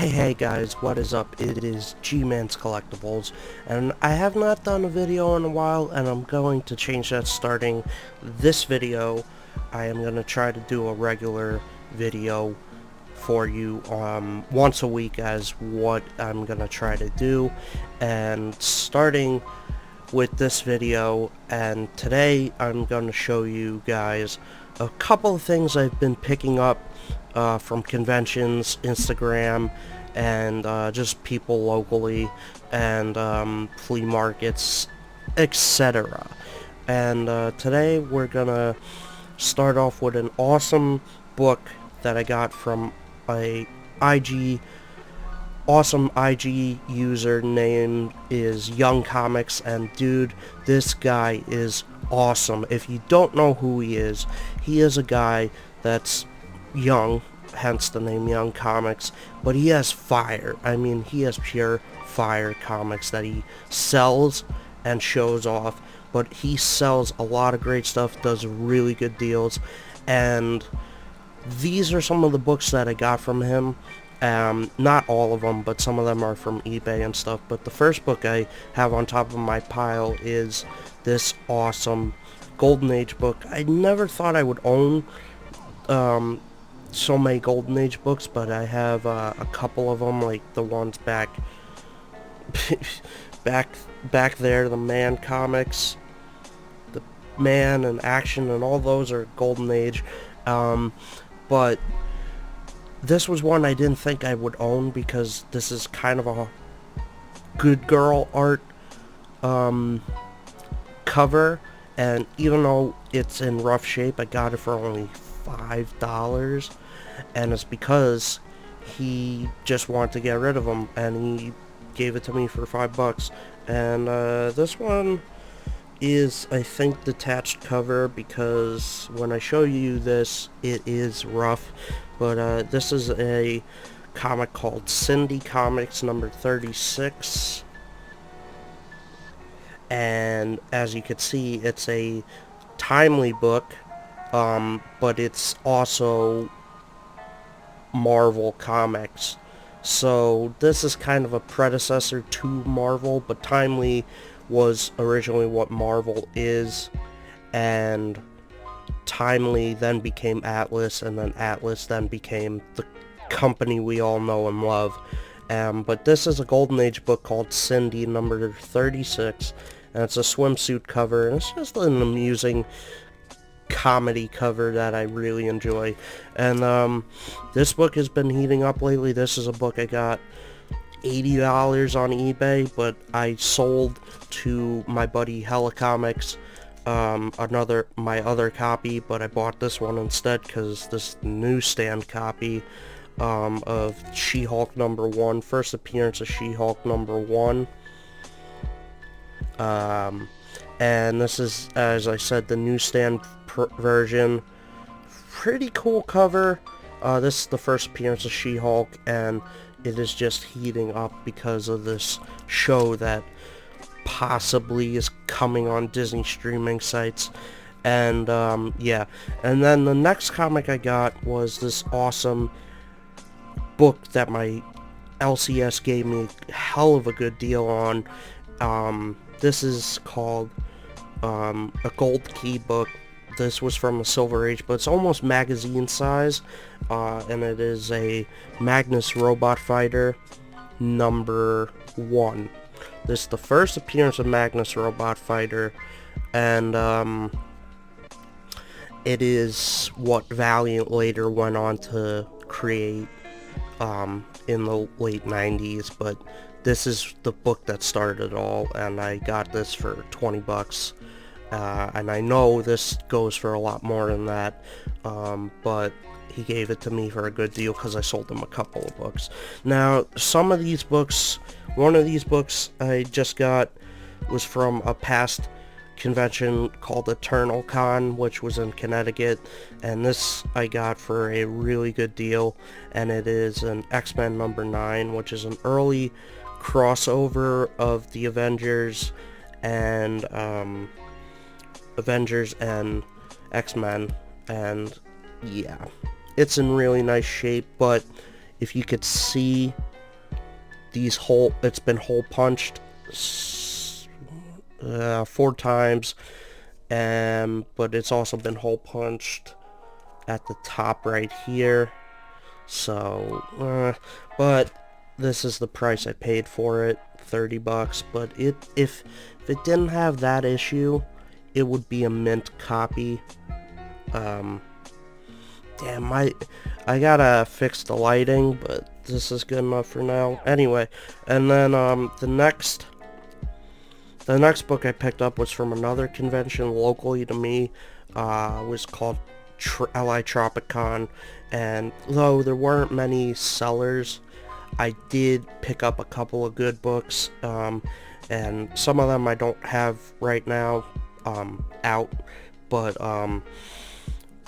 Hey guys, what is up? It is G-Man's Collectibles, and I have not done a video in a while, and I'm going to change that starting this video. I am going to try to do a regular video for you once a week as what I'm going to try to do, and starting with this video, and today I'm going to show you guys a couple of things I've been picking up from conventions, Instagram, and just people locally, and flea markets, etc. And today we're gonna start off with an awesome book that I got from a awesome IG user name is Young Comics, and dude, this guy is awesome. If you don't know who he is a guy that's young, hence the name Young Comics, but he has fire. I mean, he has pure fire comics that he sells and shows off, but he sells a lot of great stuff, does really good deals, and these are some of the books that I got from him. Not all of them, but some of them are from eBay and stuff. But the first book I have on top of my pile is this awesome Golden Age book. I never thought I would own so many Golden Age books, but I have a couple of them, like the ones back back there, the Man comics, the Man and Action, and all those are Golden Age. But this was one I didn't think I would own because this is kind of a good girl art cover, and even though it's in rough shape, I got it for only $5, and it's because he just wanted to get rid of them, and he gave it to me for $5. And this one is, I think, detached cover, because when I show you this, it is rough. But this is a comic called Cindy Comics number 36, and as you can see, it's a timely book, but it's also Marvel Comics. So this is kind of a predecessor to Marvel, but Timely was originally what Marvel is, and Timely then became Atlas, and then Atlas then became the company we all know and love. But this is a Golden Age book called Cindy number 36, and it's a swimsuit cover, and it's just an amusing comedy cover that I really enjoy. And this book has been heating up lately. This is a book I got $80 on eBay, but I sold to my buddy Helicomics my other copy, but I bought this one instead because this newsstand copy of She-Hulk number 1, first appearance of She-Hulk number 1. And this is, as I said, the newsstand version. Pretty cool cover. This is the first appearance of She-Hulk, and it is just heating up because of this show that possibly is coming on Disney streaming sites. And yeah, and then the next comic I got was this awesome book that my LCS gave me a hell of a good deal on. This is called a Gold Key book. This was from a Silver Age, but it's almost magazine size, and it is a Magnus Robot Fighter number 1. This is the first appearance of Magnus Robot Fighter, and it is what Valiant later went on to create in the late 90s, but this is the book that started it all, and I got this for $20. And I know this goes for a lot more than that, but he gave it to me for a good deal because I sold him a couple of books. Now, some of these books, one of these books I just got was from a past convention called Eternal Con, which was in Connecticut, and this I got for a really good deal, and it is an X-Men number 9, which is an early crossover of the Avengers and X-Men, and yeah, it's in really nice shape. But if you could see it's been hole punched 4 times, but it's also been hole punched at the top right here. So, but this is the price I paid for it, $30. But if it didn't have that issue, it would be a mint copy. Damn, I gotta fix the lighting, but this is good enough for now. Anyway, and then the next book I picked up was from another convention locally to me. Was called LI Tropicon, and though there weren't many sellers, I did pick up a couple of good books, and some of them I don't have right now out, but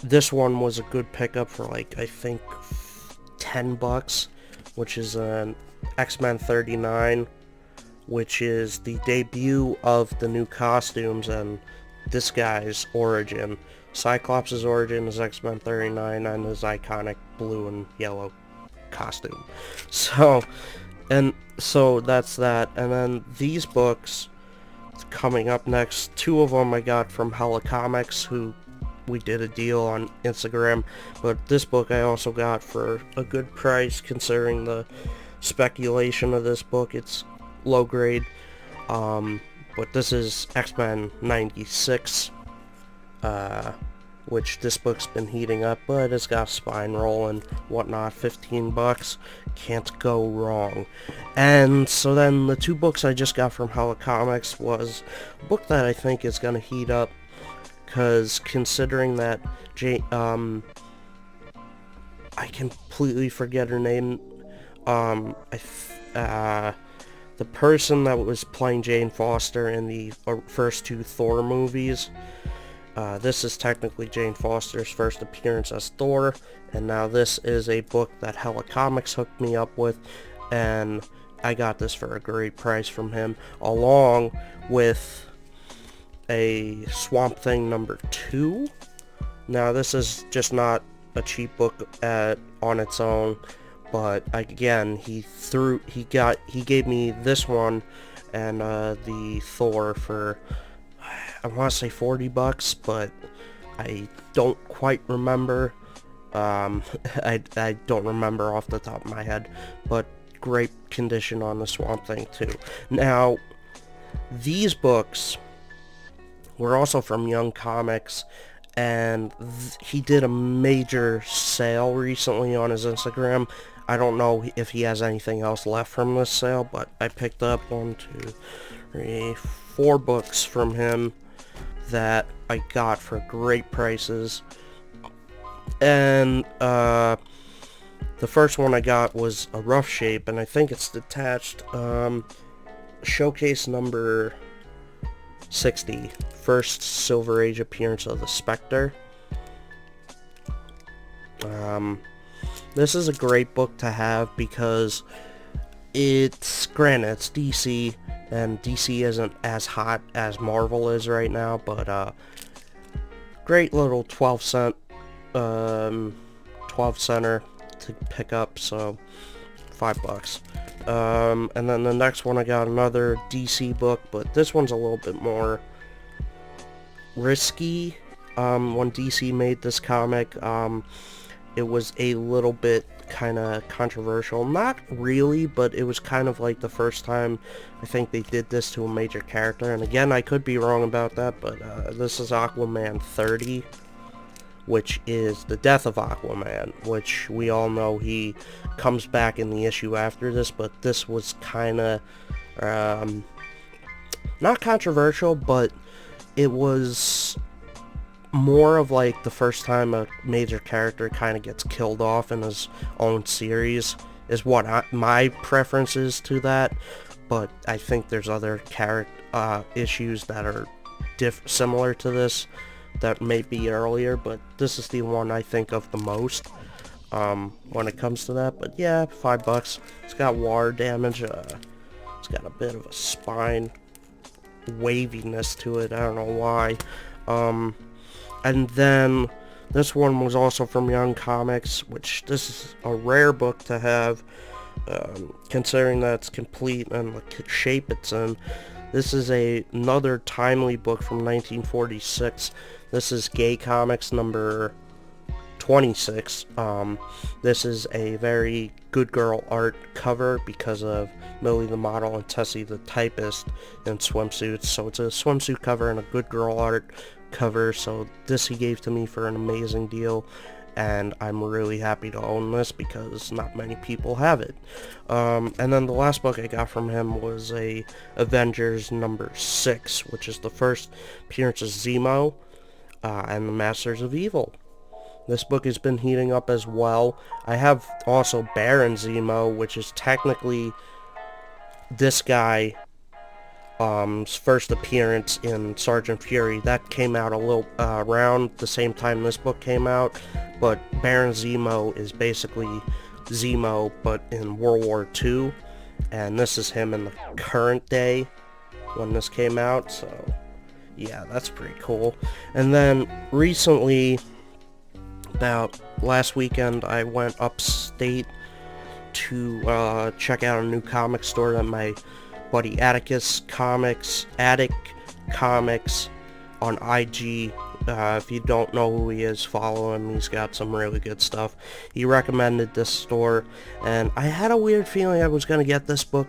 this one was a good pickup for like, I think, $10, which is an X-Men 39, which is the debut of the new costumes and this guy's origin. Cyclops' origin is X-Men 39 and his iconic blue and yellow costume. So that's that. And then these books coming up next, 2 of them I got from Hella Comics, who we did a deal on Instagram, but this book I also got for a good price considering the speculation of this book. It's low grade, but this is X-Men 96, which this book's been heating up, but it's got spine roll and whatnot. $15, can't go wrong. And so then the 2 books I just got from Hella Comics was a book that I think is gonna heat up, because considering that I completely forget her name. The person that was playing Jane Foster in the first 2 Thor movies. This is technically Jane Foster's first appearance as Thor, and now this is a book that Hella Comics hooked me up with, and I got this for a great price from him, along with a Swamp Thing number 2. Now this is just not a cheap book on its own, but again, he gave me this one and the Thor for, I want to say $40, but I don't quite remember. I don't remember off the top of my head, but great condition on the Swamp Thing too. Now these books were also from Young Comics, and he did a major sale recently on his Instagram. I don't know if he has anything else left from this sale, but I picked up 1, 2, 3, 4 books from him that I got for great prices. And the first one I got was a rough shape, and I think it's detached. Showcase number 60, first Silver Age appearance of the Spectre. This is a great book to have because it's, granted, it's DC, and DC isn't as hot as Marvel is right now, but great little 12 center to pick up, so $5. And then the next one I got another DC book, but this one's a little bit more risky. When DC made this comic, it was a little bit kind of controversial. Not really, but it was kind of like the first time I think they did this to a major character. And again, I could be wrong about that, but this is Aquaman 30, which is the death of Aquaman, which we all know he comes back in the issue after this, but this was kind of not controversial, but it was more of like the first time a major character kind of gets killed off in his own series is what my preference is to that. But I think there's other issues that are similar to this that may be earlier, but this is the one I think of the most when it comes to that. But yeah, $5. It's got water damage. It's got a bit of a spine waviness to it. I don't know why. And then this one was also from Young Comics, which this is a rare book to have. considering that it's complete and the shape it's in. This is another timely book from 1946. This is Gay Comics number 26. This is a very good girl art cover because of Millie the model and Tessie the typist in swimsuits. So it's a swimsuit cover and a good girl art cover. So this he gave to me for an amazing deal, and I'm really happy to own this because not many people have it. And then the last book I got from him was a Avengers number 6, which is the first appearance of Zemo and the Masters of Evil. This book has been heating up as well. I have also Baron Zemo, which is technically this guy first appearance in Sergeant Fury. That came out a little around the same time this book came out, but Baron Zemo is basically Zemo but in World War II, and this is him in the current day when this came out, so yeah, that's pretty cool. And then recently, about last weekend, I went upstate to check out a new comic store that my buddy Attic Comics on IG. If you don't know who he is, follow him. He's got some really good stuff. He recommended this store, and I had a weird feeling I was going to get this book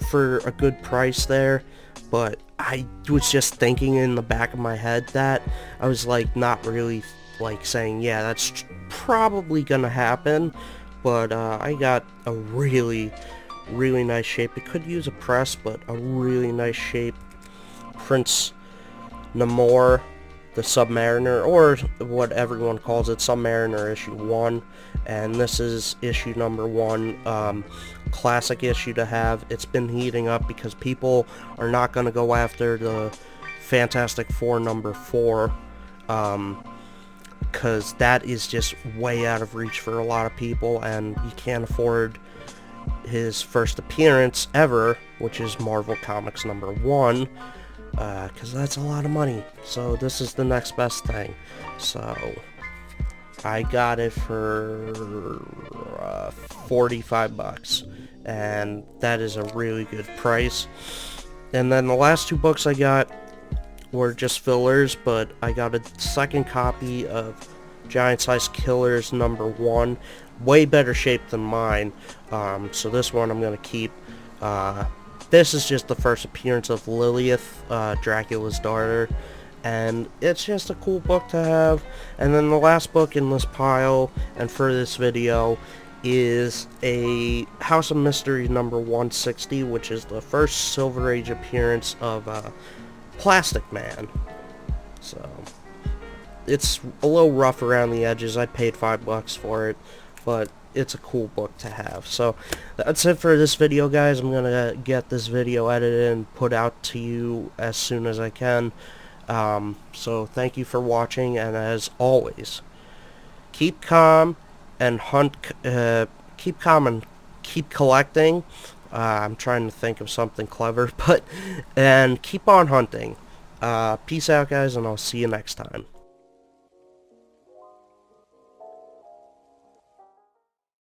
for a good price there, but I was just thinking in the back of my head that I was like not really like saying, yeah, that's probably going to happen, but I got a really nice shape. It could use a press, but a really nice shape Prince Namor, the Submariner, or what everyone calls it, Submariner issue 1, and this is issue number 1, classic issue to have. It's been heating up because people are not going to go after the Fantastic Four number 4, because that is just way out of reach for a lot of people, and you can't afford his first appearance ever, which is Marvel Comics number 1, because that's a lot of money. So this is the next best thing. So I got it for 45 bucks, and that is a really good price. And then the last 2 books I got were just fillers, but I got a second copy of Giant Size Killers number 1, way better shape than mine, so this one I'm gonna keep. This is just the first appearance of Lilith, Dracula's daughter, and it's just a cool book to have. And then the last book in this pile, and for this video, is a House of Mystery number 160, which is the first Silver Age appearance of Plastic Man. So it's a little rough around the edges. I paid 5 bucks for it, but it's a cool book to have. So that's it for this video, guys. I'm gonna get this video edited and put out to you as soon as I can. So thank you for watching, and as always, keep calm and keep calm and keep collecting. I'm trying to think of something clever, and keep on hunting. Peace out, guys, and I'll see you next time.